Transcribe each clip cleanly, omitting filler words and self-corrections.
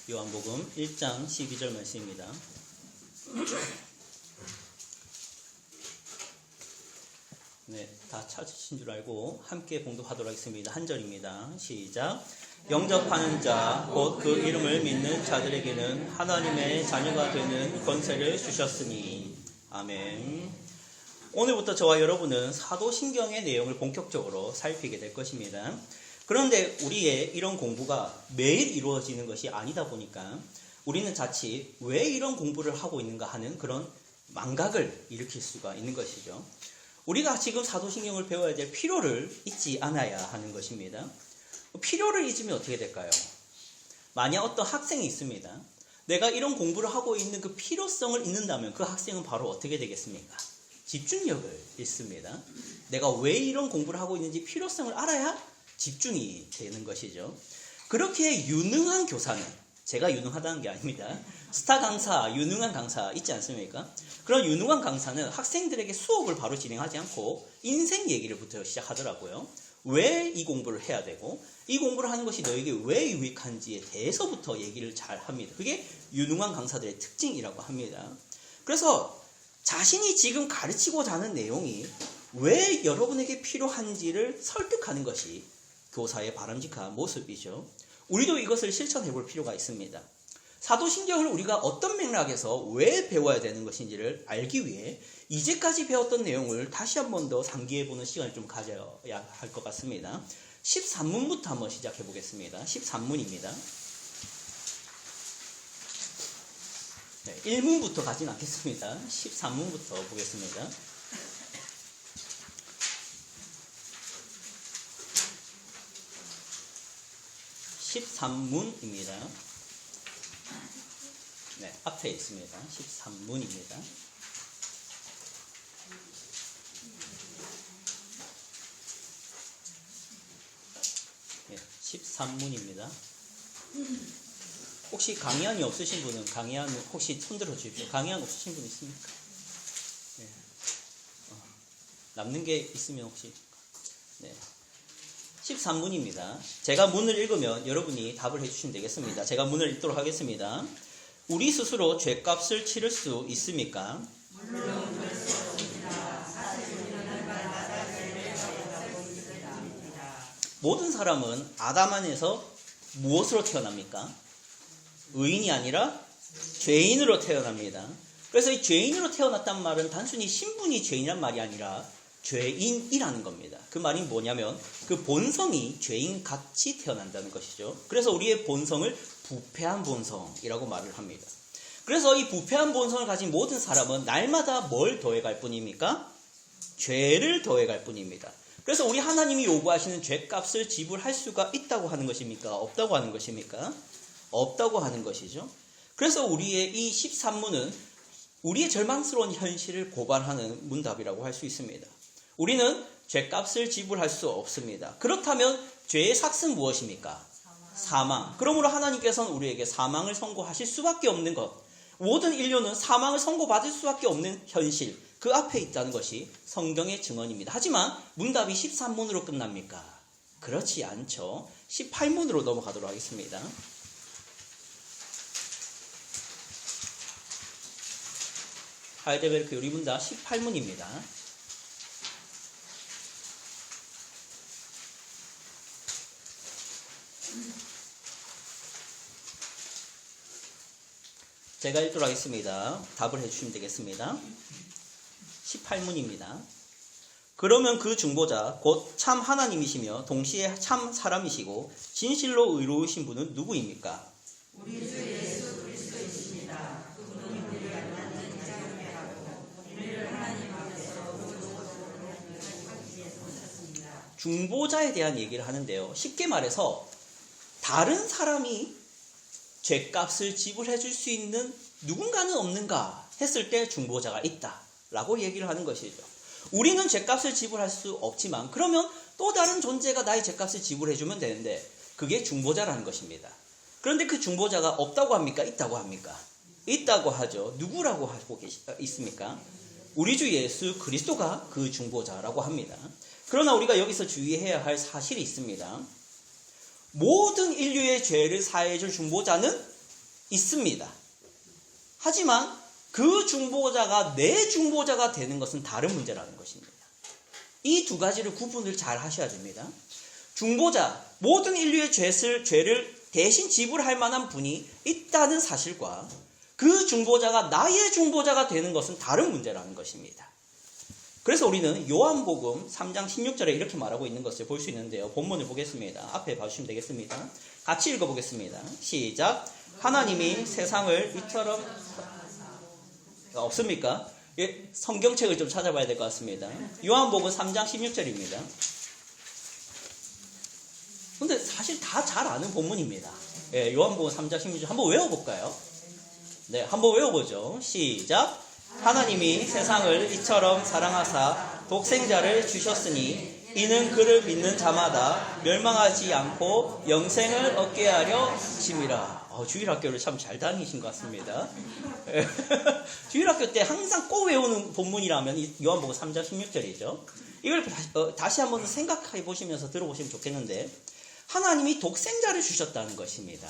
요한복음 1장 12절 말씀입니다. 네, 다 찾으신 줄 알고 함께 봉독하도록 하겠습니다. 한 절입니다. 시작. 영접하는 자, 곧 그 이름을 믿는 자들에게는 하나님의 자녀가 되는 권세를 주셨으니. 아멘. 오늘부터 저와 여러분은 사도신경의 내용을 본격적으로 살피게 될 것입니다. 그런데 우리의 이런 공부가 매일 이루어지는 것이 아니다 보니까 우리는 자칫 왜 이런 공부를 하고 있는가 하는 그런 망각을 일으킬 수가 있는 것이죠. 우리가 지금 사도신경을 배워야 될 필요를 잊지 않아야 하는 것입니다. 필요를 잊으면 어떻게 될까요? 만약 어떤 학생이 있습니다. 내가 이런 공부를 하고 있는 그 필요성을 잊는다면 그 학생은 바로 어떻게 되겠습니까? 집중력을 잃습니다. 내가 왜 이런 공부를 하고 있는지 필요성을 알아야 집중이 되는 것이죠. 그렇게 유능한 교사는, 제가 유능하다는 게 아닙니다. 스타 강사, 유능한 강사 있지 않습니까? 그런 유능한 강사는 학생들에게 수업을 바로 진행하지 않고 인생 얘기를부터 시작하더라고요. 왜 이 공부를 해야 되고 이 공부를 하는 것이 너에게 왜 유익한지에 대해서부터 얘기를 잘 합니다. 그게 유능한 강사들의 특징이라고 합니다. 그래서 자신이 지금 가르치고자 하는 내용이 왜 여러분에게 필요한지를 설득하는 것이 교사의 바람직한 모습이죠. 우리도 이것을 실천해 볼 필요가 있습니다. 사도신경을 우리가 어떤 맥락에서 왜 배워야 되는 것인지를 알기 위해 이제까지 배웠던 내용을 다시 한 번 더 상기해 보는 시간을 좀 가져야 할 것 같습니다. 13문부터 한번 시작해 보겠습니다. 13문입니다. 네, 1문부터 가진 않겠습니다. 13문부터 보겠습니다. 13문입니다. 네, 앞에 있습니다. 13문입니다. 네, 13문입니다. 혹시 강의안이 없으신 분은 강의안 혹시 손들어 주십시오. 강의안 없으신 분 있습니까? 네. 남는 게 있으면 혹시. 네. 13문입니다. 제가 문을 읽으면 여러분이 답을 해주시면 되겠습니다. 제가 문을 읽도록 하겠습니다. 우리 스스로 죄값을 치를 수 있습니까? 물론 그럴 수 없습니다. 사실 우리는 날마다 죄를 저질러고 있습니다. 모든 사람은 아담 안에서 무엇으로 태어납니까? 의인이 아니라 죄인으로 태어납니다. 그래서 이 죄인으로 태어났단 말은 단순히 신분이 죄인이란 말이 아니라 죄인이라는 겁니다. 그 말이 뭐냐면 그 본성이 죄인같이 태어난다는 것이죠. 그래서 우리의 본성을 부패한 본성이라고 말을 합니다. 그래서 이 부패한 본성을 가진 모든 사람은 날마다 뭘 더해갈 뿐입니까? 죄를 더해갈 뿐입니다. 그래서 우리 하나님이 요구하시는 죄값을 지불할 수가 있다고 하는 것입니까? 없다고 하는 것입니까? 없다고 하는 것이죠. 그래서 우리의 이 13문은 우리의 절망스러운 현실을 고발하는 문답이라고 할 수 있습니다. 우리는 죄값을 지불할 수 없습니다. 그렇다면 죄의 삭은 무엇입니까? 사망. 그러므로 하나님께서는 우리에게 사망을 선고하실 수밖에 없는 것. 모든 인류는 사망을 선고받을 수밖에 없는 현실. 그 앞에 있다는 것이 성경의 증언입니다. 하지만 문답이 13문으로 끝납니까? 그렇지 않죠. 18문으로 넘어가도록 하겠습니다. 하이델베르크 요리문답 18문입니다. 제가 읽도록 하겠습니다. 답을 해주시면 되겠습니다. 18문입니다. 그러면 그 중보자 곧 참 하나님이시며 동시에 참 사람이시고 진실로 의로우신 분은 누구입니까? 우리 주 예수 그리스도이십니다. 그분은 우리를 완전히 자유케 하고 우리를 하나님 앞에서 모든 것으로 하기 위해서 오셨습니다. 중보자에 대한 얘기를 하는데요. 쉽게 말해서 다른 사람이 죄값을 지불해 줄 수 있는 누군가는 없는가 했을 때 중보자가 있다라고 얘기를 하는 것이죠. 우리는 죄값을 지불할 수 없지만 그러면 또 다른 존재가 나의 죄값을 지불해 주면 되는데 그게 중보자라는 것입니다. 그런데 그 중보자가 없다고 합니까? 있다고 합니까? 있다고 하죠. 누구라고 하고 있습니까? 우리 주 예수 그리스도가 그 중보자라고 합니다. 그러나 우리가 여기서 주의해야 할 사실이 있습니다. 모든 인류의 죄를 사해줄 중보자는 있습니다. 하지만 그 중보자가 내 중보자가 되는 것은 다른 문제라는 것입니다. 이 두 가지를 구분을 잘 하셔야 됩니다. 중보자, 모든 인류의 죄를 대신 지불할 만한 분이 있다는 사실과 그 중보자가 나의 중보자가 되는 것은 다른 문제라는 것입니다. 그래서 우리는 요한복음 3장 16절에 이렇게 말하고 있는 것을 볼 수 있는데요. 본문을 보겠습니다. 앞에 봐주시면 되겠습니다. 같이 읽어보겠습니다. 시작. 하나님이 세상을 이처럼 없습니까? 예, 성경책을 좀 찾아봐야 될 것 같습니다. 요한복음 3장 16절입니다. 근데 사실 다 잘 아는 본문입니다. 예, 요한복음 3장 16절 한번 외워볼까요? 네, 한번 외워보죠. 시작. 하나님이 세상을 이처럼 사랑하사 독생자를 주셨으니 이는 그를 믿는 자마다 멸망하지 않고 영생을 얻게 하려 하심이라. 주일학교를 참 잘 다니신 것 같습니다. 주일학교 때 항상 꼭 외우는 본문이라면 요한복음 3장 16절이죠. 이걸 다시 한번 생각해 보시면서 들어보시면 좋겠는데, 하나님이 독생자를 주셨다는 것입니다.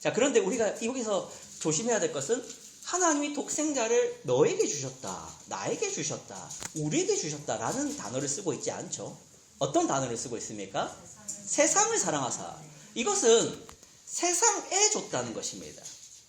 자, 그런데 우리가 여기서 조심해야 될 것은 하나님이 독생자를 너에게 주셨다, 나에게 주셨다, 우리에게 주셨다라는 단어를 쓰고 있지 않죠. 어떤 단어를 쓰고 있습니까? 세상을 사랑하사. 이것은 세상에 줬다는 것입니다.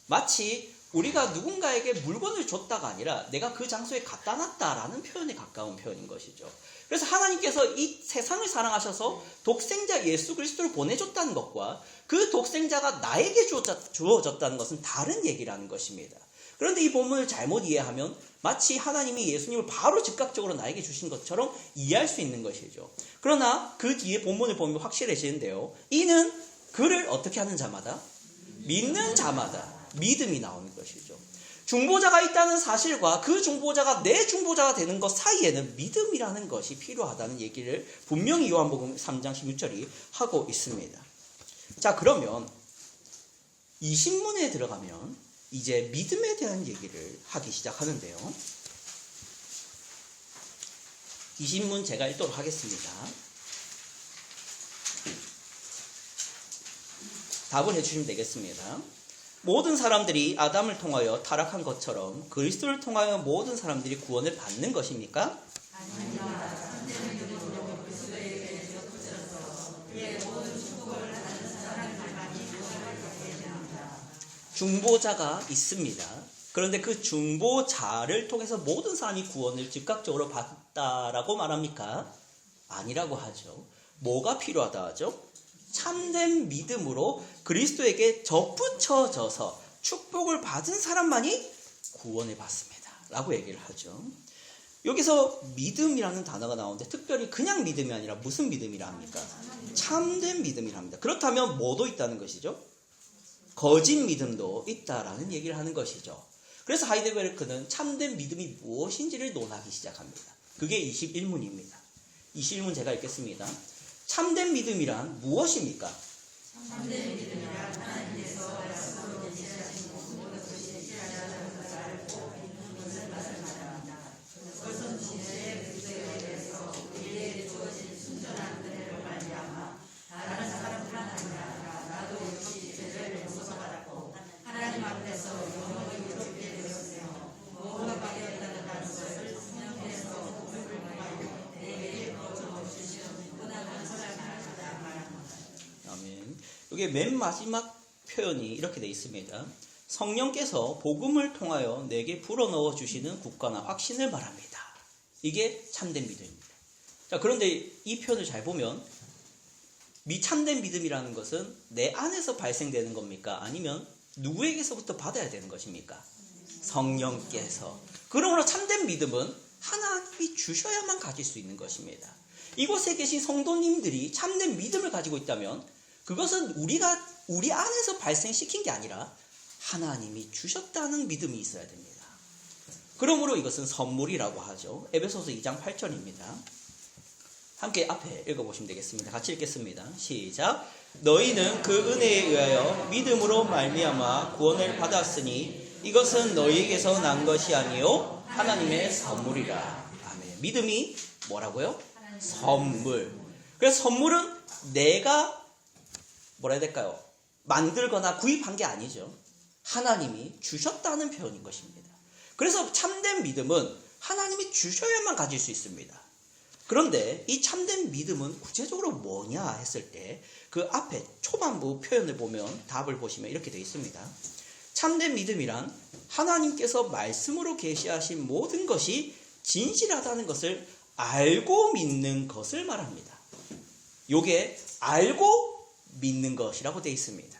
마치 우리가 누군가에게 물건을 줬다가 아니라 내가 그 장소에 갖다 놨다라는 표현에 가까운 표현인 것이죠. 그래서 하나님께서 이 세상을 사랑하셔서 독생자 예수 그리스도를 보내줬다는 것과 그 독생자가 나에게 주어졌다는 것은 다른 얘기라는 것입니다. 그런데 이 본문을 잘못 이해하면 마치 하나님이 예수님을 바로 즉각적으로 나에게 주신 것처럼 이해할 수 있는 것이죠. 그러나 그 뒤에 본문을 보면 확실해지는데요. 이는 그를 어떻게 하는 자마다? 믿는 자마다 믿음이 나오는 것이죠. 중보자가 있다는 사실과 그 중보자가 내 중보자가 되는 것 사이에는 믿음이라는 것이 필요하다는 얘기를 분명히 요한복음 3장 16절이 하고 있습니다. 자, 그러면 이 신문에 들어가면 이제 믿음에 대한 얘기를 하기 시작하는데요. 이 신문 제가 읽도록 하겠습니다. 답을 해주시면 되겠습니다. 모든 사람들이 아담을 통하여 타락한 것처럼 그리스도를 통하여 모든 사람들이 구원을 받는 것입니까? 아닙니다. 중보자가 있습니다. 그런데 그 중보자를 통해서 모든 사람이 구원을 즉각적으로 받았다라고 말합니까? 아니라고 하죠. 뭐가 필요하다 하죠? 참된 믿음으로 그리스도에게 접붙여져서 축복을 받은 사람만이 구원을 받습니다. 라고 얘기를 하죠. 여기서 믿음이라는 단어가 나오는데 특별히 그냥 믿음이 아니라 무슨 믿음이라 합니까? 참된 믿음이라 합니다. 그렇다면 뭐도 있다는 것이죠? 거짓 믿음도 있다라는 얘기를 하는 것이죠. 그래서 하이델베르크는 참된 믿음이 무엇인지를 논하기 시작합니다. 그게 21문입니다. 21문 제가 읽겠습니다. 참된 믿음이란 무엇입니까? 참된 믿음이란 하나님께서 약속으로 계시하신 모든 것이 실현하는 것을 알고 믿는 것을 말합니다. 그것은 진리의 그리스도에 대해서 우리에게 주어진 순전한 은혜로 말미암아 다른 사람뿐만 아니라 나도 역시 죄를 용서받았고 하나님 앞에서 영원히 이롭게 되었으며 모두가 되었다는 것을 성령께서 우리를 통하여 내게 거저 주시는 무난한 사랑을 말합니다. 아멘. 여기 맨 마지막 표현이 이렇게 되어 있습니다. 성령께서 복음을 통하여 내게 불어넣어 주시는 굳건한 확신을 말합니다. 이게 참된 믿음입니다. 자, 그런데 이 표현을 잘 보면 참된 믿음이라는 것은 내 안에서 발생되는 겁니까? 아니면 누구에게서부터 받아야 되는 것입니까? 성령께서. 그러므로 참된 믿음은 하나님이 주셔야만 가질 수 있는 것입니다. 이곳에 계신 성도님들이 참된 믿음을 가지고 있다면 그것은 우리 안에서 발생시킨 게 아니라 하나님이 주셨다는 믿음이 있어야 됩니다. 그러므로 이것은 선물이라고 하죠. 에베소서 2장 8절입니다. 함께 앞에 읽어보시면 되겠습니다. 같이 읽겠습니다. 시작. 너희는 그 은혜에 의하여 믿음으로 말미암아 구원을 받았으니 이것은 너희에게서 난 것이 아니요 하나님의 선물이라. 아멘. 믿음이 뭐라고요? 선물. 그래서 선물은 내가 뭐라 해야 될까요? 만들거나 구입한 게 아니죠. 하나님이 주셨다는 표현인 것입니다. 그래서 참된 믿음은 하나님이 주셔야만 가질 수 있습니다. 그런데 이 참된 믿음은 구체적으로 뭐냐 했을 때 그 앞에 초반부 표현을 보면 답을 보시면 이렇게 되어 있습니다. 참된 믿음이란 하나님께서 말씀으로 계시하신 모든 것이 진실하다는 것을 알고 믿는 것을 말합니다. 요게 알고 믿는 것이라고 되어 있습니다.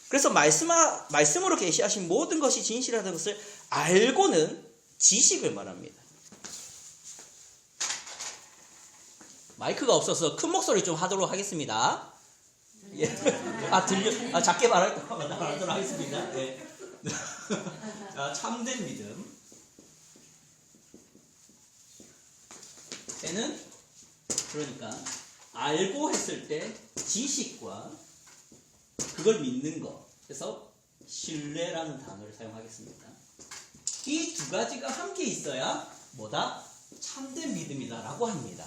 그래서 말씀으로 계시하신 모든 것이 진실하다는 것을 알고는 지식을 말합니다. 마이크가 없어서 큰 목소리 좀 하도록 하겠습니다. 예. 작게 말하도록 하겠습니다. 예. 자, 참된 믿음. 는 그러니까 알고 했을 때 지식과 그걸 믿는 것. 그래서 신뢰라는 단어를 사용하겠습니다. 이 두 가지가 함께 있어야 뭐다? 참된 믿음이다라고 합니다.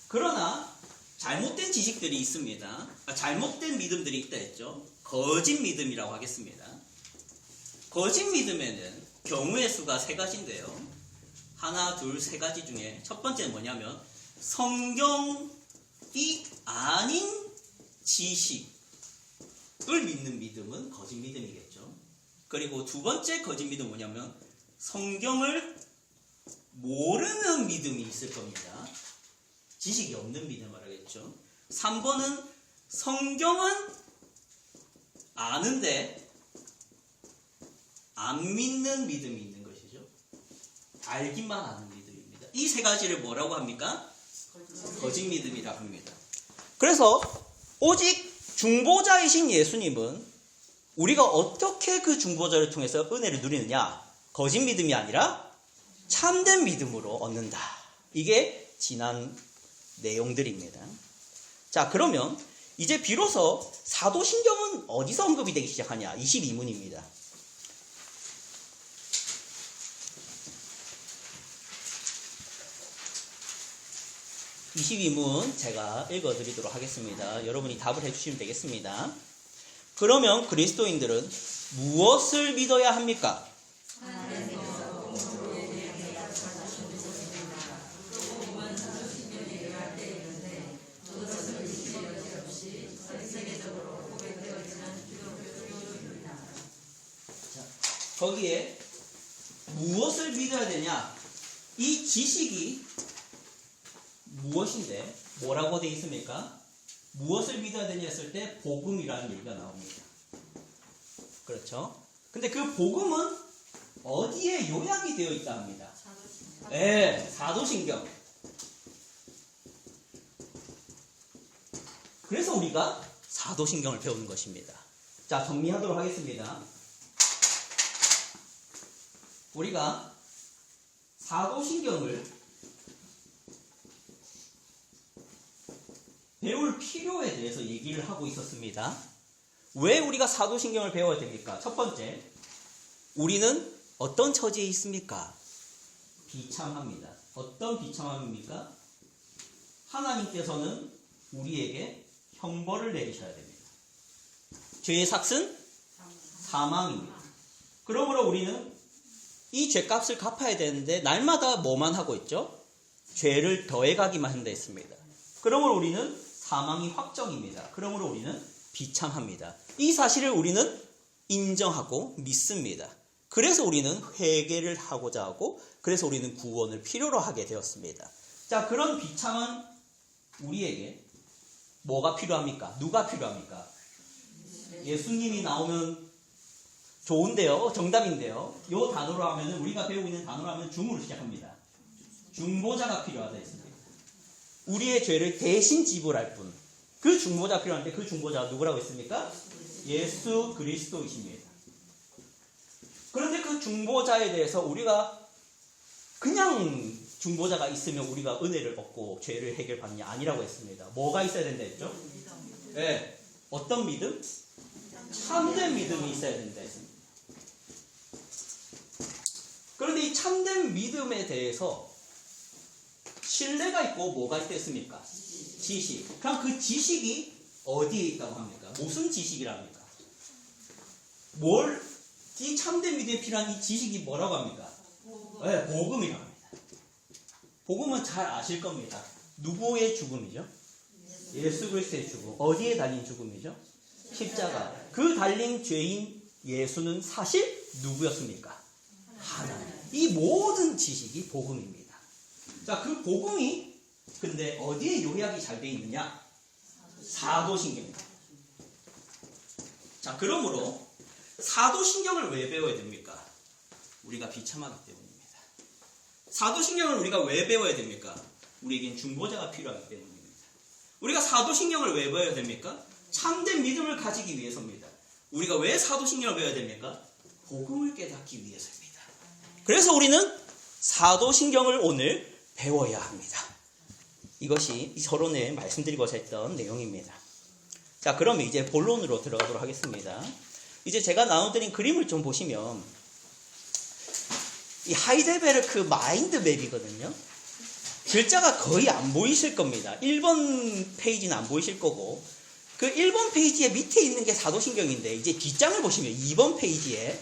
그러나 잘못된 지식들이 있습니다. 잘못된 믿음들이 있다 했죠. 거짓 믿음이라고 하겠습니다. 거짓 믿음에는 경우의 수가 세 가지인데요. 하나, 둘, 세 가지 중에 첫 번째는 뭐냐면 성경이 아닌 지식을 믿는 믿음은 거짓 믿음이겠죠. 그리고 두 번째 거짓 믿음은 뭐냐면 성경을 모르는 믿음이 있을 겁니다. 지식이 없는 믿음 말하겠죠. 3번은 성경은 아는데 안 믿는 믿음이 있는 것이죠. 알기만 하는 믿음입니다. 이 세 가지를 뭐라고 합니까? 거짓 믿음이라고 합니다. 그래서 오직 중보자이신 예수님은 우리가 어떻게 그 중보자를 통해서 은혜를 누리느냐? 거짓 믿음이 아니라 참된 믿음으로 얻는다. 이게 지난 내용들입니다. 자, 그러면 이제 비로소 사도신경은 어디서 언급이 되기 시작하냐? 22문입니다. 22문 제가 읽어드리도록 하겠습니다. 여러분이 답을 해주시면 되겠습니다. 그러면 그리스도인들은 무엇을 믿어야 합니까? 거기에 무엇을 믿어야 되냐? 이 지식이 무엇인데 뭐라고 되어 있습니까? 무엇을 믿어야 되냐 했을 때 복음이라는 얘기가 나옵니다. 그렇죠? 근데 그 복음은 어디에 요약이 되어 있다 합니다. 네, 사도신경. 그래서 우리가 사도신경을 배우는 것입니다. 자, 정리하도록 하겠습니다. 우리가 사도신경을 배울 필요에 대해서 얘기를 하고 있었습니다. 왜 우리가 사도신경을 배워야 됩니까? 첫 번째, 우리는 어떤 처지에 있습니까? 비참합니다. 어떤 비참함입니까? 하나님께서는 우리에게 형벌을 내리셔야 됩니다. 죄의 삭은 사망입니다. 그러므로 우리는 이 죄값을 갚아야 되는데 날마다 뭐만 하고 있죠? 죄를 더해가기만 한다 했습니다. 그러므로 우리는 사망이 확정입니다. 그러므로 우리는 비참합니다. 이 사실을 우리는 인정하고 믿습니다. 그래서 우리는 회개를 하고자 하고 그래서 우리는 구원을 필요로 하게 되었습니다. 자, 그런 비참한 우리에게 뭐가 필요합니까? 누가 필요합니까? 예수님이 나오면 좋은데요. 정답인데요. 이 단어로 하면 우리가 배우고 있는 단어로 하면 중으로 시작합니다. 중보자가 필요하다 했습니다. 우리의 죄를 대신 지불할 분. 그 중보자가 필요한데 그 중보자가 누구라고 했습니까? 예수 그리스도이십니다. 그런데 그 중보자에 대해서 우리가 그냥 중보자가 있으면 우리가 은혜를 얻고 죄를 해결받느냐 아니라고 했습니다. 뭐가 있어야 된다 했죠? 네. 어떤 믿음? 참된 믿음이 있어야 된다 했습니다. 그런데 이 참된 믿음에 대해서 신뢰가 있고 뭐가 있겠습니까? 지식. 그럼 그 지식이 어디에 있다고 합니까? 무슨 지식이랍니까? 뭘 이 참된 믿음에 필요한 이 지식이 뭐라고 합니까? 네, 복음이라고 합니다. 복음은 잘 아실 겁니다. 누구의 죽음이죠? 예수 그리스도의 죽음. 어디에 달린 죽음이죠? 십자가. 그 달린 죄인 예수는 사실 누구였습니까? 하나님. 이 모든 지식이 복음입니다. 자, 그 복음이 근데 어디에 요약이 잘 되어 있느냐? 사도신경입니다. 자, 그러므로 사도신경을 왜 배워야 됩니까? 우리가 비참하기 때문입니다. 사도신경을 우리가 왜 배워야 됩니까? 우리에겐 중보자가 필요하기 때문입니다. 우리가 사도신경을 왜 배워야 됩니까? 참된 믿음을 가지기 위해서입니다. 우리가 왜 사도신경을 배워야 됩니까? 복음을 깨닫기 위해서입니다. 그래서 우리는 사도신경을 오늘 배워야 합니다. 이것이 서론에 말씀드리고자 했던 내용입니다. 자, 그러면 이제 본론으로 들어가도록 하겠습니다. 이제 제가 나눠드린 그림을 좀 보시면 이 하이델베르크 마인드 맵이거든요. 글자가 거의 안 보이실 겁니다. 1번 페이지는 안 보이실 거고 그 1번 페이지에 밑에 있는 게 사도신경인데 이제 뒷장을 보시면 2번 페이지에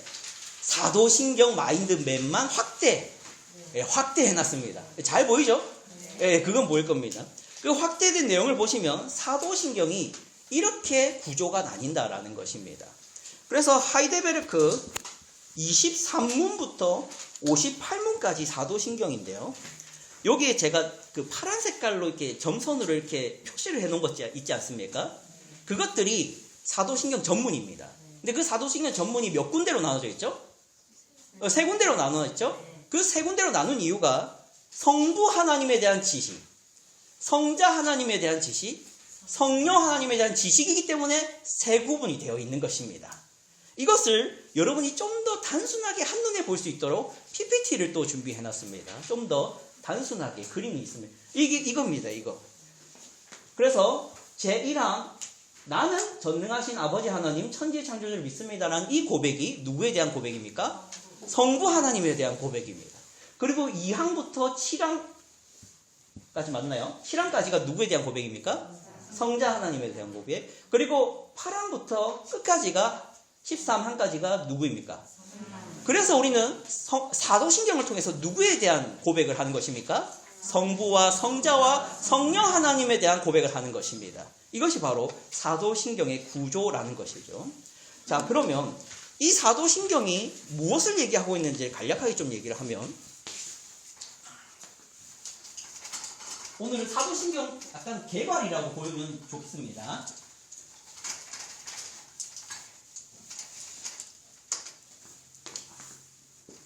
사도신경 마인드 맵만 확대해놨습니다. 잘 보이죠? 예, 그건 보일 겁니다. 그 확대된 내용을 보시면 사도신경이 이렇게 구조가 나뉜다라는 것입니다. 그래서 하이델베르크 23문부터 58문까지 사도신경인데요. 여기에 제가 그 파란 색깔로 이렇게 점선으로 이렇게 표시를 해놓은 것 있지 않습니까? 그것들이 사도신경 전문입니다. 근데 그 사도신경 전문이 몇 군데로 나눠져 있죠? 세 군데로 나눠 있죠? 그 세 군데로 나눈 이유가 성부 하나님에 대한 지식, 성자 하나님에 대한 지식, 성령 하나님에 대한 지식이기 때문에 세 구분이 되어 있는 것입니다. 이것을 여러분이 좀 더 단순하게 한눈에 볼 수 있도록 PPT를 또 준비해놨습니다. 좀 더 단순하게 그림이 있으면 이겁니다. 이거. 그래서 제1항 나는 전능하신 아버지 하나님 천지 창조주를 믿습니다라는 이 고백이 누구에 대한 고백입니까? 성부 하나님에 대한 고백입니다. 그리고 2항부터 7항까지 맞나요? 7항까지가 누구에 대한 고백입니까? 성자 하나님에 대한 고백. 그리고 8항부터 끝까지가 13항까지가 누구입니까? 그래서 우리는 사도신경을 통해서 누구에 대한 고백을 하는 것입니까? 성부와 성자와 성령 하나님에 대한 고백을 하는 것입니다. 이것이 바로 사도신경의 구조라는 것이죠. 자, 그러면 이 사도신경이 무엇을 얘기하고 있는지 간략하게 좀 얘기를 하면 오늘은 사도신경 약간 개괄이라고 보면 좋겠습니다.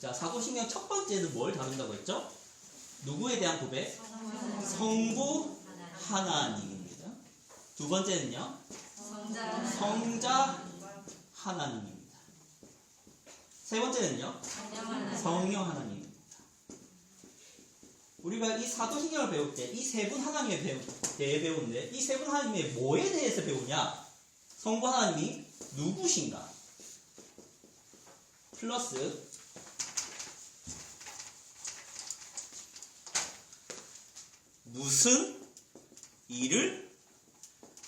자, 사도신경 첫 번째는 뭘 다룬다고 했죠? 누구에 대한 고백? 성부 하나님입니다. 두 번째는요? 성자 하나님입니다. 세 번째는요? 성령 하나님입니다. 우리가 이 사도신경을 배울 때 이 세 분 하나님에 대해 배우는데 이 세 분 하나님의 뭐에 대해서 배우냐? 성부 하나님이 누구신가? 플러스 무슨 일을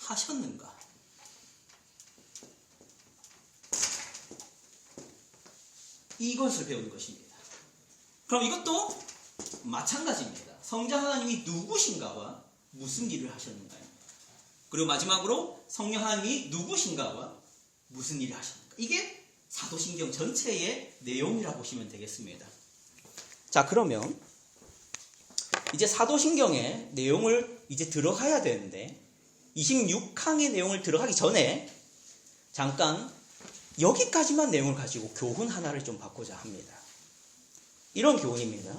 하셨는가? 이것을 배우는 것입니다. 그럼 이것도 마찬가지입니다. 성자 하나님이 누구신가와 무슨 일을 하셨는가요? 그리고 마지막으로 성령 하나님이 누구신가와 무슨 일을 하셨는가? 이게 사도신경 전체의 내용이라고 보시면 되겠습니다. 자, 그러면 이제 사도신경의 내용을 이제 들어가야 되는데 26항의 내용을 들어가기 전에 잠깐 여기까지만 내용을 가지고 교훈 하나를 좀 받고자 합니다. 이런 교훈입니다.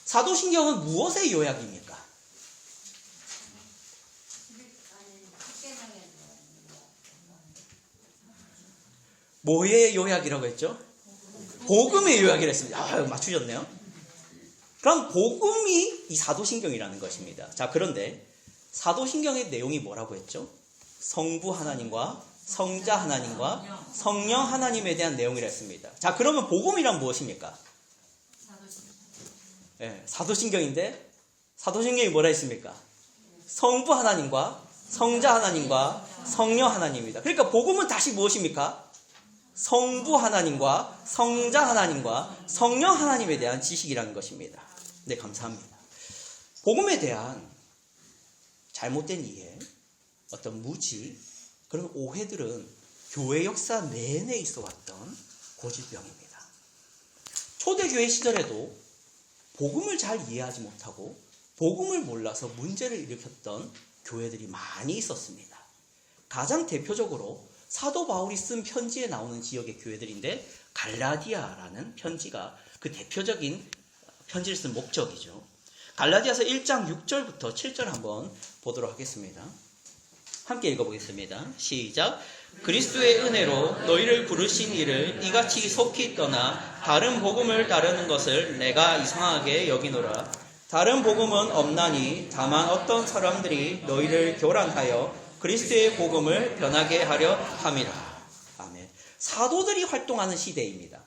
사도신경은 무엇의 요약입니까? 뭐의 요약이라고 했죠? 복음의 요약이라 했습니다. 아, 맞추셨네요. 그럼 복음이 이 사도신경이라는 것입니다. 자, 그런데 사도신경의 내용이 뭐라고 했죠? 성부 하나님과 성자 하나님과 성령 하나님에 대한 내용이라 했습니다. 자, 그러면 복음이란 무엇입니까? 사도신경인데 사도신경이 뭐라 했습니까? 성부 하나님과 성자 하나님과 성령 하나님입니다. 그러니까 복음은 다시 무엇입니까? 성부 하나님과 성자 하나님과 성령 하나님에 대한 지식이라는 것입니다. 네, 감사합니다. 복음에 대한 잘못된 이해, 어떤 무지, 그런 오해들은 교회 역사 내내 있어 왔던 고질병입니다. 초대교회 시절에도 복음을 잘 이해하지 못하고 복음을 몰라서 문제를 일으켰던 교회들이 많이 있었습니다. 가장 대표적으로 사도 바울이 쓴 편지에 나오는 지역의 교회들인데 갈라디아라는 편지가 그 대표적인 편지를 쓴 목적이죠. 갈라디아서 1장 6절부터 7절 한번 보도록 하겠습니다. 함께 읽어보겠습니다. 시작. 그리스도의 은혜로 너희를 부르신 이를 이같이 속히 떠나 다른 복음을 따르는 것을 내가 이상하게 여기노라. 다른 복음은 없나니 다만 어떤 사람들이 너희를 교란하여 그리스도의 복음을 변하게 하려 함이라. 아멘. 사도들이 활동하는 시대입니다.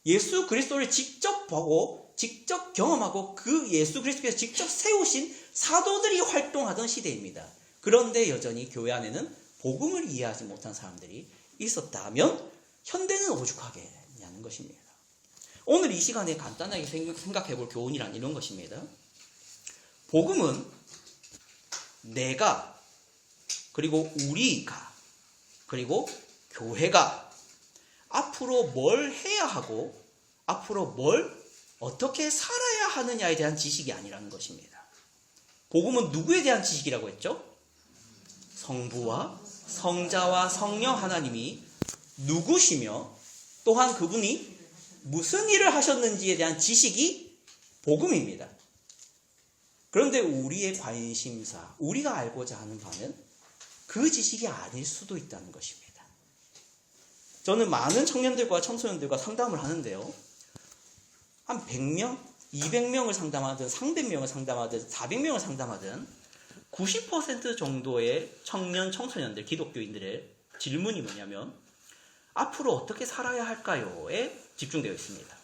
예수 그리스도를 직접 보고 직접 경험하고 그 예수 그리스도께서 직접 세우신 사도들이 활동하던 시대입니다. 그런데 여전히 교회 안에는 복음을 이해하지 못한 사람들이 있었다면 현대는 오죽하겠냐는 것입니다. 오늘 이 시간에 간단하게 생각해 볼 교훈이란 이런 것입니다. 복음은 내가 그리고 우리가 그리고 교회가 앞으로 뭘 해야 하고 앞으로 뭘 어떻게 살아야 하느냐에 대한 지식이 아니라는 것입니다. 복음은 누구에 대한 지식이라고 했죠? 성부와 성자와 성령 하나님이 누구시며 또한 그분이 무슨 일을 하셨는지에 대한 지식이 복음입니다. 그런데 우리의 관심사, 우리가 알고자 하는 바는 그 지식이 아닐 수도 있다는 것입니다. 저는 많은 청년들과 청소년들과 상담을 하는데요. 한 100명, 200명을 상담하든 300명을 상담하든 400명을 상담하든 90% 정도의 청년, 청소년들, 기독교인들의 질문이 뭐냐면 앞으로 어떻게 살아야 할까요?에 집중되어 있습니다.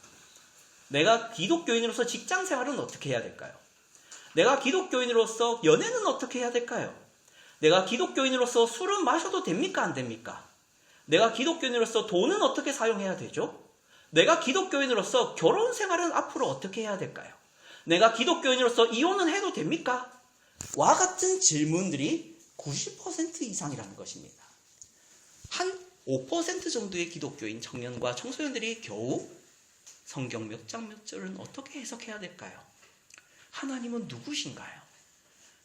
내가 기독교인으로서 직장 생활은 어떻게 해야 될까요? 내가 기독교인으로서 연애는 어떻게 해야 될까요? 내가 기독교인으로서 술은 마셔도 됩니까? 안 됩니까? 내가 기독교인으로서 돈은 어떻게 사용해야 되죠? 내가 기독교인으로서 결혼 생활은 앞으로 어떻게 해야 될까요? 내가 기독교인으로서 이혼은 해도 됩니까? 와 같은 질문들이 90% 이상이라는 것입니다. 한 5% 정도의 기독교인 청년과 청소년들이 겨우 성경 몇 장 몇 절은 어떻게 해석해야 될까요? 하나님은 누구신가요?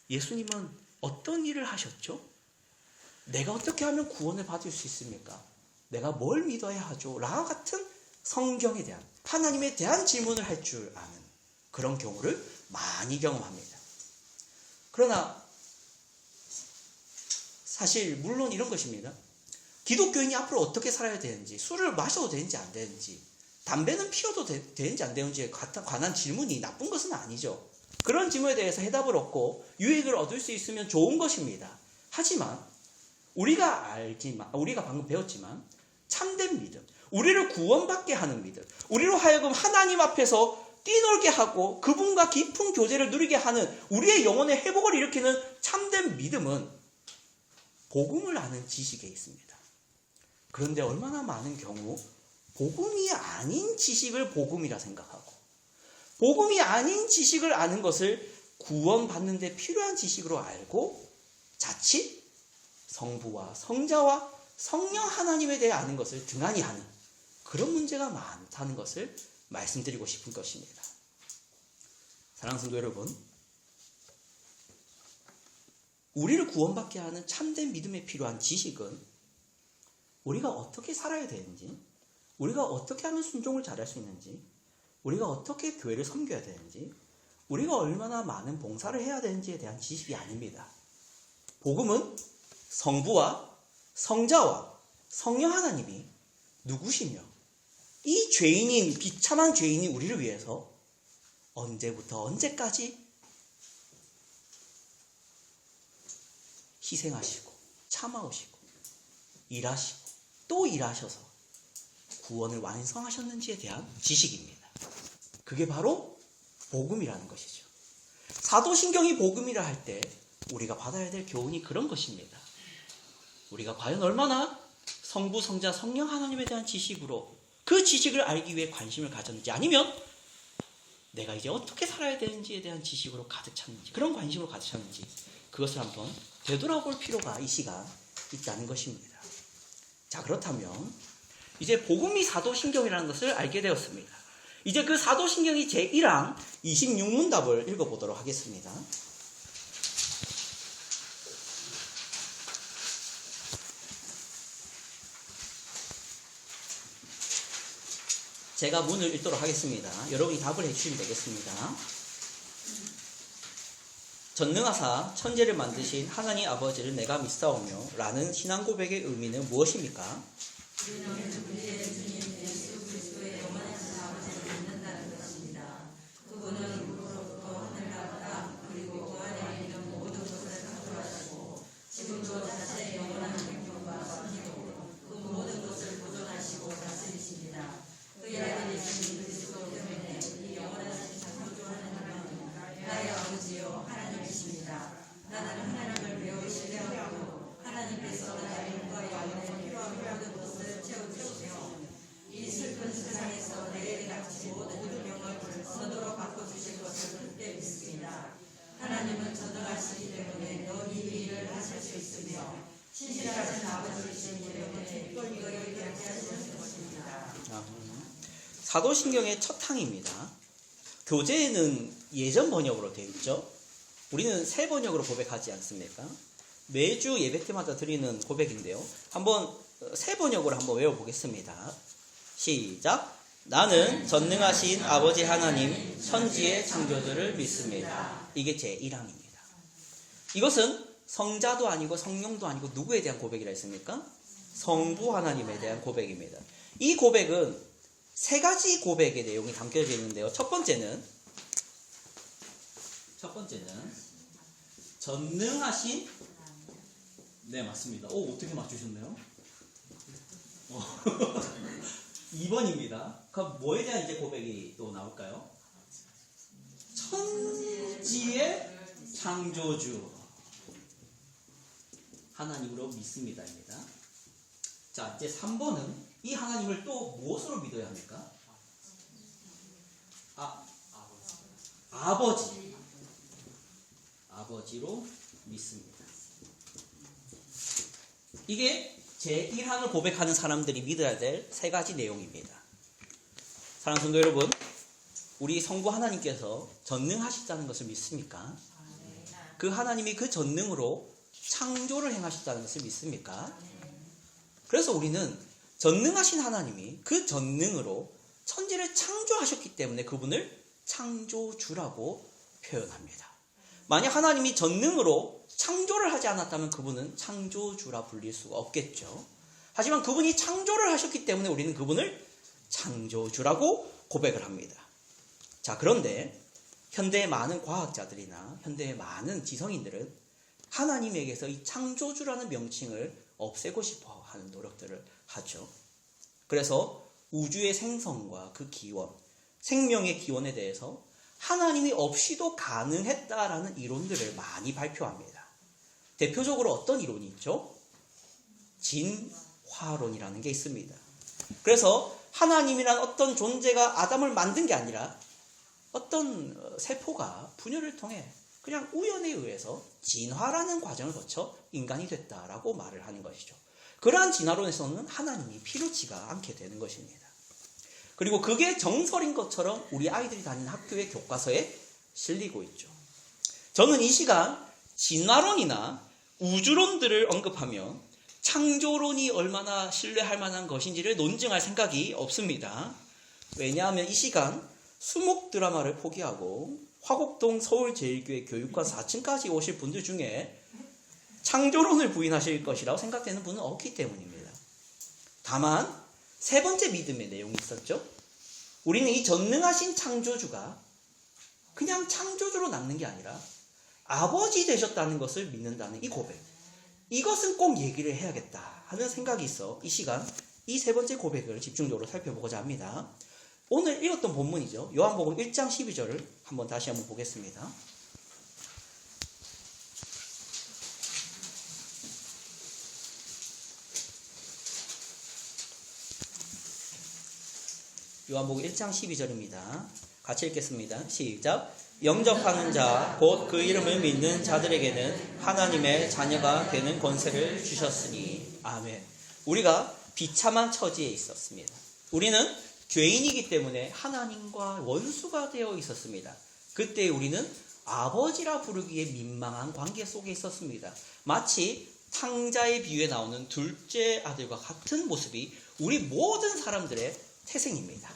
예수님은 어떤 일을 하셨죠? 내가 어떻게 하면 구원을 받을 수 있습니까? 내가 뭘 믿어야 하죠? 라 같은 성경에 대한 하나님에 대한 질문을 할 줄 아는 그런 경우를 많이 경험합니다. 그러나 사실 물론 이런 것입니다. 기독교인이 앞으로 어떻게 살아야 되는지, 술을 마셔도 되는지 안 되는지, 담배는 피워도 되는지 안 되는지에 관한 질문이 나쁜 것은 아니죠. 그런 질문에 대해서 해답을 얻고 유익을 얻을 수 있으면 좋은 것입니다. 하지만 우리가 방금 배웠지만 참된 믿음, 우리를 구원받게 하는 믿음, 우리로 하여금 하나님 앞에서 뛰놀게 하고 그분과 깊은 교제를 누리게 하는 우리의 영혼의 회복을 일으키는 참된 믿음은 복음을 아는 지식에 있습니다. 그런데 얼마나 많은 경우 복음이 아닌 지식을 복음이라 생각하고 복음이 아닌 지식을 아는 것을 구원받는 데 필요한 지식으로 알고 자칫 성부와 성자와 성령 하나님에 대해 아는 것을 등한히 하는 그런 문제가 많다는 것을 말씀드리고 싶은 것입니다. 사랑하는 성도 여러분, 우리를 구원받게 하는 참된 믿음에 필요한 지식은 우리가 어떻게 살아야 되는지, 우리가 어떻게 하면 순종을 잘할 수 있는지, 우리가 어떻게 교회를 섬겨야 되는지, 우리가 얼마나 많은 봉사를 해야 되는지에 대한 지식이 아닙니다. 복음은 성부와 성자와 성령 하나님이 누구시며 이 죄인인 비참한 죄인이 우리를 위해서 언제부터 언제까지 희생하시고 참아오시고 일하시고 또 일하셔서 구원을 완성하셨는지에 대한 지식입니다. 그게 바로 복음이라는 것이죠. 사도신경이 복음이라 할 때 우리가 받아야 될 교훈이 그런 것입니다. 우리가 과연 얼마나 성부, 성자, 성령 하나님에 대한 지식으로 그 지식을 알기 위해 관심을 가졌는지, 아니면 내가 이제 어떻게 살아야 되는지에 대한 지식으로 가득 찼는지, 그런 관심으로 가득 찼는지, 그것을 한번 되돌아볼 필요가 이 시가 있다는 것입니다. 자, 그렇다면 이제 복음이 사도신경이라는 것을 알게 되었습니다. 이제 그 사도신경이 제1항 26문답을 읽어보도록 하겠습니다. 제가 문을 읽도록 하겠습니다. 여러분이 답을 해주시면 되겠습니다. 전능하사 천지를 만드신 하나님 아버지를 내가 믿사오며 라는 신앙 고백의 의미는 무엇입니까? 사도신경의 첫 항입니다. 교재에는 예전 번역으로 되어 있죠. 우리는 새 번역으로 고백하지 않습니까? 매주 예배 때마다 드리는 고백인데요. 한번 새 번역으로 한번 외워보겠습니다. 시작. 나는 전능하신 아버지 하나님 천지의 창조주를 믿습니다. 이게 제1항입니다. 이것은 성자도 아니고 성령도 아니고 누구에 대한 고백이라 했습니까? 성부 하나님에 대한 고백입니다. 이 고백은 세 가지 고백의 내용이 담겨져 있는데요. 첫 번째는 전능하신, 네, 맞습니다. 오, 어떻게 맞추셨네요? 2번입니다. 그럼 뭐에 대한 이제 고백이 또 나올까요? 천지의 창조주 하나님으로 믿습니다입니다. 자, 이제 3번은 이 하나님을 또 무엇으로 믿어야 합니까? 아버지로 믿습니다. 이게 제1항을 고백하는 사람들이 믿어야 될 세 가지 내용입니다. 사랑하는 성도 여러분, 우리 성부 하나님께서 전능하시다는 것을 믿습니까? 그 하나님이 그 전능으로 창조를 행하셨다는 것을 믿습니까? 그래서 우리는 전능하신 하나님이 그 전능으로 천지를 창조하셨기 때문에 그분을 창조주라고 표현합니다. 만약 하나님이 전능으로 창조를 하지 않았다면 그분은 창조주라 불릴 수가 없겠죠. 하지만 그분이 창조를 하셨기 때문에 우리는 그분을 창조주라고 고백을 합니다. 자, 그런데 현대의 많은 과학자들이나 현대의 많은 지성인들은 하나님에게서 이 창조주라는 명칭을 없애고 싶어 하는 노력들을 하죠. 그래서 우주의 생성과 그 기원, 생명의 기원에 대해서 하나님이 없이도 가능했다라는 이론들을 많이 발표합니다. 대표적으로 어떤 이론이 있죠? 진화론이라는 게 있습니다. 그래서 하나님이란 어떤 존재가 아담을 만든 게 아니라 어떤 세포가 분열을 통해 그냥 우연에 의해서 진화라는 과정을 거쳐 인간이 됐다라고 말을 하는 것이죠. 그러한 진화론에서는 하나님이 필요치가 않게 되는 것입니다. 그리고 그게 정설인 것처럼 우리 아이들이 다니는 학교의 교과서에 실리고 있죠. 저는 이 시간 진화론이나 우주론들을 언급하면 창조론이 얼마나 신뢰할 만한 것인지를 논증할 생각이 없습니다. 왜냐하면 이 시간 수목 드라마를 포기하고 화곡동 서울제일교회 교육관 4층까지 오실 분들 중에 창조론을 부인하실 것이라고 생각되는 분은 없기 때문입니다. 다만 세 번째 믿음의 내용이 있었죠. 우리는 이 전능하신 창조주가 그냥 창조주로 남는 게 아니라 아버지 되셨다는 것을 믿는다는 이 고백, 이것은 꼭 얘기를 해야겠다 하는 생각이 있어 이 시간 이 세 번째 고백을 집중적으로 살펴보고자 합니다. 오늘 읽었던 본문이죠. 요한복음 1장 12절을 다시 한번 보겠습니다. 요한복음 1장 12절입니다. 같이 읽겠습니다. 시작. 영접하는 자 곧 그 이름을 믿는 자들에게는 하나님의 자녀가 되는 권세를 주셨으니. 아멘. 우리가 비참한 처지에 있었습니다. 우리는 죄인이기 때문에 하나님과 원수가 되어 있었습니다. 그때 우리는 아버지라 부르기에 민망한 관계 속에 있었습니다. 마치 탕자의 비유에 나오는 둘째 아들과 같은 모습이 우리 모든 사람들의 태생입니다.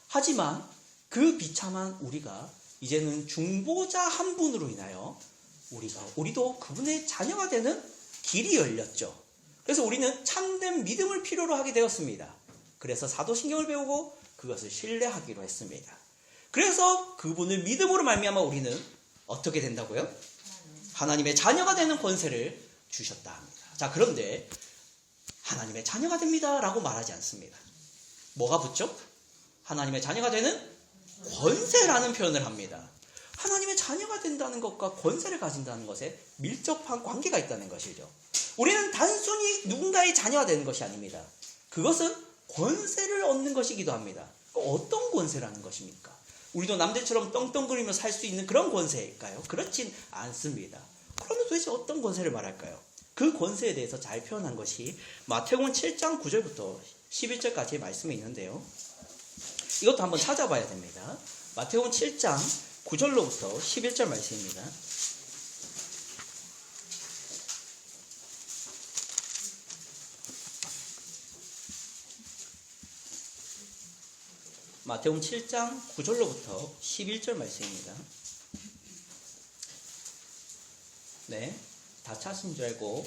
하지만 그 비참한 우리가 이제는 중보자 한 분으로 인하여 우리도 그분의 자녀가 되는 길이 열렸죠. 그래서 우리는 참된 믿음을 필요로 하게 되었습니다. 그래서 사도신경을 배우고 그것을 신뢰하기로 했습니다. 그래서 그분을 믿음으로 말미암아 우리는 어떻게 된다고요? 하나님의 자녀가 되는 권세를 주셨다 합니다. 자, 그런데 하나님의 자녀가 됩니다 라고 말하지 않습니다. 뭐가 붙죠? 하나님의 자녀가 되는 권세라는 표현을 합니다. 하나님의 자녀가 된다는 것과 권세를 가진다는 것에 밀접한 관계가 있다는 것이죠. 우리는 단순히 누군가의 자녀가 되는 것이 아닙니다. 그것은 권세를 얻는 것이기도 합니다. 어떤 권세라는 것입니까? 우리도 남들처럼 떵떵거리며 살 수 있는 그런 권세일까요? 그렇진 않습니다. 그러면 도대체 어떤 권세를 말할까요? 그 권세에 대해서 잘 표현한 것이 마태복음 7장 9절부터 11절까지의 말씀이 있는데요. 이것도 한번 찾아봐야 됩니다. 마태복음 7장 9절로부터 11절 말씀입니다. 마태복음 7장 9절로부터 11절 말씀입니다. 네, 다 찾으신 줄 알고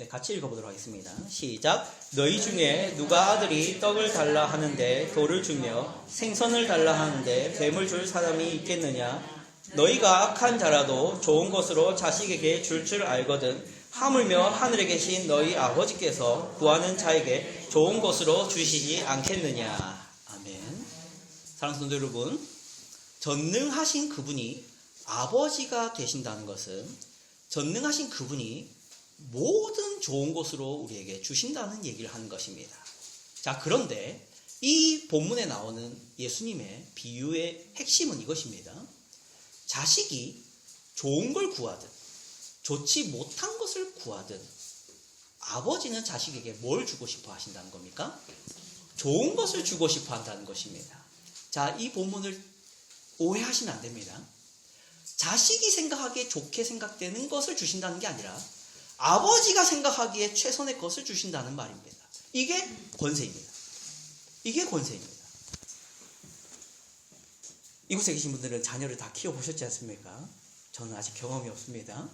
같이 읽어보도록 하겠습니다. 시작. 너희 중에 누가 아들이 떡을 달라 하는데 돌을 주며 생선을 달라 하는데 뱀을 줄 사람이 있겠느냐? 너희가 악한 자라도 좋은 것으로 자식에게 줄 알거든 하물며 하늘에 계신 너희 아버지께서 구하는 자에게 좋은 것으로 주시지 않겠느냐. 아멘. 사랑하는 성도 여러분, 전능하신 그분이 아버지가 되신다는 것은 전능하신 그분이 모든 좋은 것으로 우리에게 주신다는 얘기를 하는 것입니다. 자, 그런데 이 본문에 나오는 예수님의 비유의 핵심은 이것입니다. 자식이 좋은 걸 구하든 좋지 못한 것을 구하든 아버지는 자식에게 뭘 주고 싶어 하신다는 겁니까? 좋은 것을 주고 싶어 한다는 것입니다. 자, 이 본문을 오해하시면 안 됩니다. 자식이 생각하기에 좋게 생각되는 것을 주신다는 게 아니라 아버지가 생각하기에 최선의 것을 주신다는 말입니다. 이게 권세입니다. 이게 권세입니다. 이곳에 계신 분들은 자녀를 다 키워보셨지 않습니까? 저는 아직 경험이 없습니다.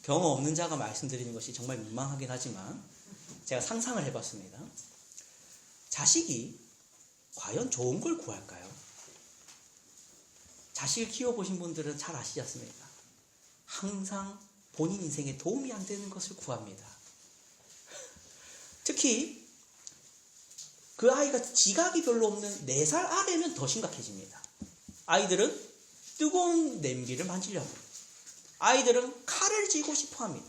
경험 없는 자가 말씀드리는 것이 정말 민망하긴 하지만 제가 상상을 해봤습니다. 자식이 과연 좋은 걸 구할까요? 자식을 키워보신 분들은 잘 아시지 않습니까? 항상 본인 인생에 도움이 안 되는 것을 구합니다. 특히 그 아이가 지각이 별로 없는 4살 아래면 더 심각해집니다. 아이들은 뜨거운 냄비를 만지려고 합니다. 아이들은 칼을 쥐고 싶어 합니다.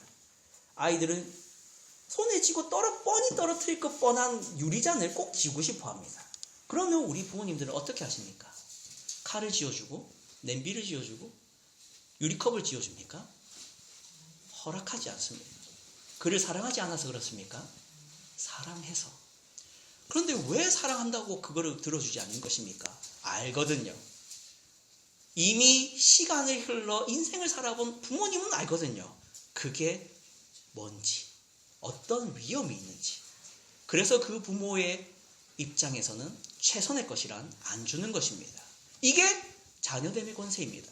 아이들은 손에 쥐고 뻔히 떨어뜨릴 것 뻔한 유리잔을 꼭 쥐고 싶어 합니다. 그러면 우리 부모님들은 어떻게 하십니까? 칼을 쥐어주고 냄비를 쥐어주고 유리컵을 쥐어줍니까? 허락하지 않습니다. 그를 사랑하지 않아서 그렇습니까? 사랑해서. 그런데 왜 사랑한다고 그거를 들어주지 않는 것입니까? 알거든요. 이미 시간을 흘러 인생을 살아본 부모님은 알거든요. 그게 뭔지, 어떤 위험이 있는지. 그래서 그 부모의 입장에서는 최선의 것이란 안 주는 것입니다. 이게 자녀됨의 권세입니다.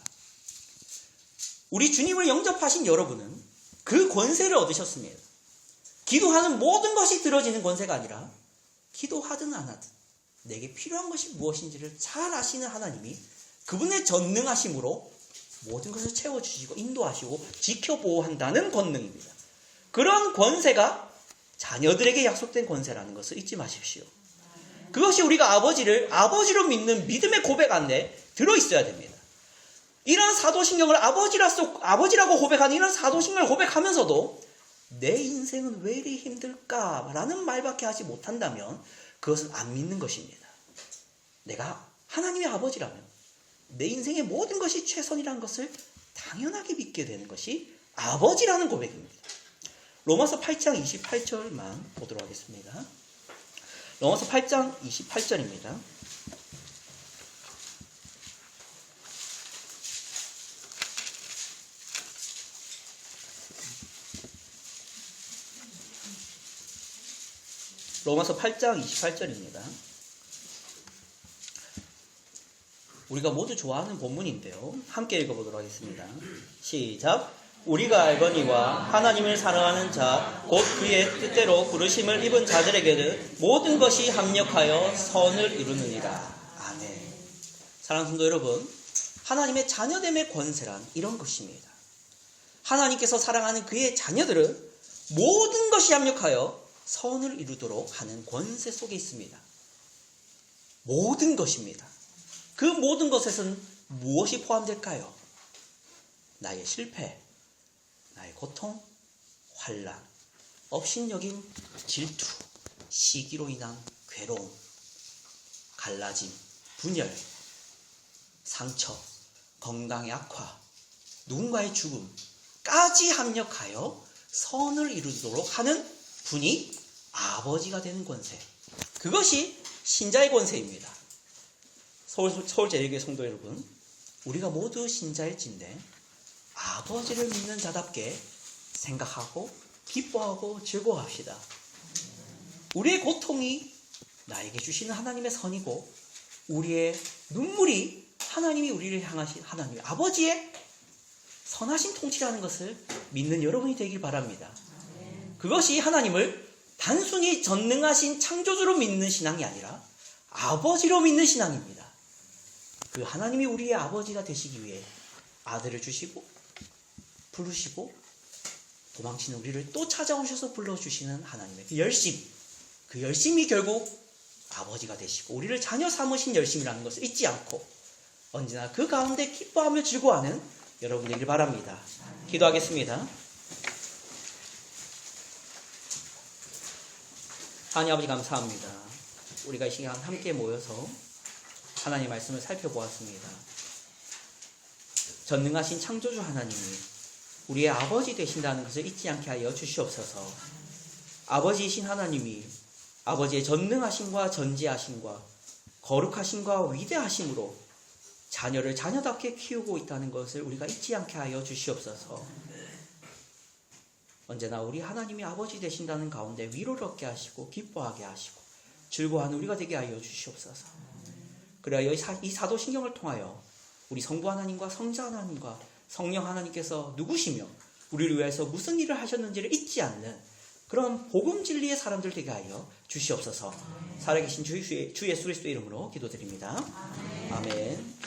우리 주님을 영접하신 여러분은 그 권세를 얻으셨습니다. 기도하는 모든 것이 들어지는 권세가 아니라 기도하든 안 하든 내게 필요한 것이 무엇인지를 잘 아시는 하나님이 그분의 전능하심으로 모든 것을 채워주시고 인도하시고 지켜보호한다는 권능입니다. 그런 권세가 자녀들에게 약속된 권세라는 것을 잊지 마십시오. 그것이 우리가 아버지를 아버지로 믿는 믿음의 고백 안에 들어있어야 됩니다. 이런 사도신경을 아버지라고 고백하는 이런 사도신경을 고백하면서도 내 인생은 왜 이리 힘들까라는 말밖에 하지 못한다면 그것은 안 믿는 것입니다. 내가 하나님의 아버지라면 내 인생의 모든 것이 최선이라는 것을 당연하게 믿게 되는 것이 아버지라는 고백입니다. 로마서 8장 28절만 보도록 하겠습니다. 로마서 8장 28절입니다. 로마서 8장 28절입니다. 우리가 모두 좋아하는 본문인데요. 함께 읽어보도록 하겠습니다. 시작. 우리가 알거니와 하나님을 사랑하는 자 곧 그의 뜻대로 부르심을 입은 자들에게는 모든 것이 합력하여 선을 이루느니라. 아멘. 사랑하는 성도 여러분, 하나님의 자녀됨의 권세란 이런 것입니다. 하나님께서 사랑하는 그의 자녀들은 모든 것이 합력하여 선을 이루도록 하는 권세 속에 있습니다. 모든 것입니다. 그 모든 것에서는 무엇이 포함될까요? 나의 실패, 나의 고통, 환난, 업신여긴 질투, 시기로 인한 괴로움, 갈라짐, 분열, 상처, 건강의 악화, 누군가의 죽음까지 합력하여 선을 이루도록 하는 분이 아버지가 되는 권세. 그것이 신자의 권세입니다. 서울제일교회 성도 여러분, 우리가 모두 신자일진데 아버지를 믿는 자답게 생각하고 기뻐하고 즐거워합시다. 우리의 고통이 나에게 주시는 하나님의 선이고 우리의 눈물이 하나님이 우리를 향하신 하나님의 아버지의 선하신 통치라는 것을 믿는 여러분이 되길 바랍니다. 그것이 하나님을 단순히 전능하신 창조주로 믿는 신앙이 아니라 아버지로 믿는 신앙입니다. 그 하나님이 우리의 아버지가 되시기 위해 아들을 주시고 부르시고 도망치는 우리를 또 찾아오셔서 불러주시는 하나님의 그 열심이 결국 아버지가 되시고 우리를 자녀 삼으신 열심이라는 것을 잊지 않고 언제나 그 가운데 기뻐하며 즐거워하는 여러분 되길 바랍니다. 기도하겠습니다. 하나님 아버지 감사합니다. 우리가 이 시간 함께 모여서 하나님의 말씀을 살펴보았습니다. 전능하신 창조주 하나님이 우리의 아버지 되신다는 것을 잊지 않게 하여 주시옵소서. 아버지이신 하나님이 아버지의 전능하심과 전지하심과 거룩하심과 위대하심으로 자녀를 자녀답게 키우고 있다는 것을 우리가 잊지 않게 하여 주시옵소서. 언제나 우리 하나님이 아버지 되신다는 가운데 위로를 얻게 하시고 기뻐하게 하시고 즐거워하는 우리가 되게 하여 주시옵소서. 그래야 이 사도신경을 통하여 우리 성부 하나님과 성자 하나님과 성령 하나님께서 누구시며 우리를 위해서 무슨 일을 하셨는지를 잊지 않는 그런 복음 진리의 사람들 되게 하여 주시옵소서. 살아계신 주 예수 그리스도의 이름으로 기도드립니다. 아멘.